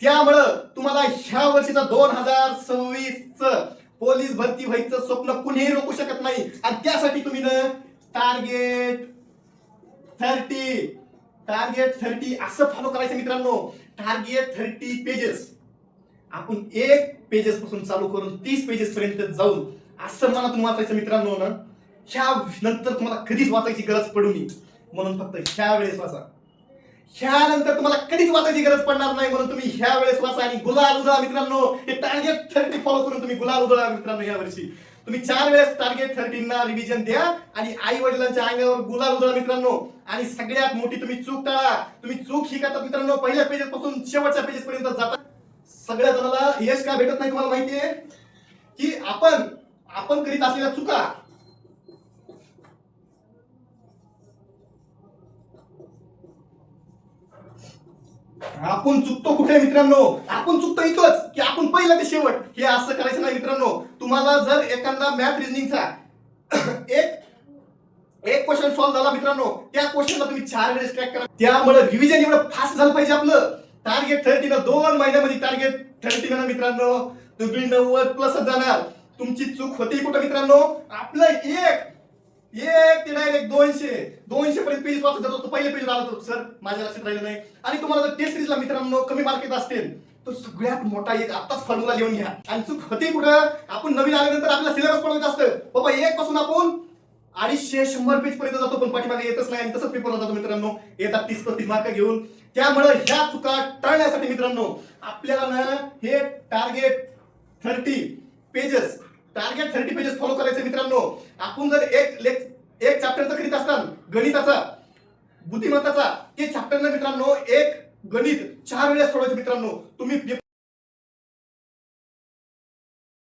त्यामुळं तुम्हाला ह्या वर्षीचा 2026 पोलीस भरती व्हायचं स्वप्न कुणीही रोखू शकत नाही. आणि त्यासाठी तुम्ही ना टार्गेट 30 असं फॉलो करायचं मित्रांनो. Target 30 pages. आपण 1 पेजेस पासून चालू करून 30 पेजेस पर्यंत जाऊन असं मनातून वाचायचं मित्रांनो ना. ह्या नंतर तुम्हाला कधीच वाचायची गरज पडू नये म्हणून फक्त ह्या वेळेस वाचा. ह्यानंतर तुम्हाला कधीच वाचायची गरज पडणार नाही म्हणून तुम्ही ह्या वेळेस वाचा आणि गुलाल उधळा मित्रांनो. हे टार्गेट 30 फॉलो करून तुम्ही गुलाल उधळा मित्रांनो. या वर्षी तुम्ही 4 वेळेस टार्गेट 30 ना रिव्हिजन द्या आणि आई वडिलांच्या अंगावर गुलाल उधळा मित्रांनो. आणि सगळ्यात मोठी तुम्ही चूक टाळा. तुम्ही चूक ही करता मित्रांनो, पहिल्या पेजेस पासून शेवटच्या पेजेस पर्यंत जाता. सगळ्या जणांना यश का भेटत नाही तुम्हाला माहितीये की आपण करीत असलेल्या चुका आपण चुकतो कुठे मित्रांनो. आपण चुकतो इथंच की आपण पहिलं ते शेवट हे असं करायचं नाही मित्रांनो. तुम्हाला जर एखादा मॅथ रिजनिंगचा एक क्वेश्चन सॉल्व्ह झाला मित्रांनो, त्या क्वेश्चनला तुम्ही 4 वेळेस ट्रॅक करा. त्यामुळे रिव्हिजन एवढं फास्ट झालं पाहिजे आपलं. टार्गेट 30 ना 2 महिन्यामध्ये टार्गेट 30 ना मित्रांनो तुम्ही 90 प्लस जाणार. तुमची चूक होती कुठं मित्रांनो. आपलं एक ते डायरेक्ट 200 पर्यंत पेज वाचत जातो. पहिले पेज आला तर सर माझ्या लक्षात राहिलं नाही. आणि तुम्हाला जर टेस्ट सिरीजला मित्रांनो कमी मार्क येत असतील तर सगळ्यात मोठा एक आताच फॉर्म्युला लिहून घ्या. आणि चूक होती कुठं. आपण नवीन आल्यानंतर आपल्याला सिलेबस पडवायचं असतं. बाबा 1 पासून आपण 250-100 पेज पर्यंत जातो पण पाठीमागे येतच नाही आणि तसंच पेपरला जातो मित्रांनो. येतात 30-35 मार्क घेऊन. त्यामुळे ह्या चुका टाळण्यासाठी मित्रांनो आपल्याला ना हे टार्गेट 30 पेजेस फॉलो करायचे मित्रांनो. आपण जर एक चॅप्टरचा करीत असताना गणिताचा बुद्धिमत्ताचा ते चॅप्टर ना मित्रांनो एक गणित 4 वेळेस सोडवायचं मित्रांनो. तुम्ही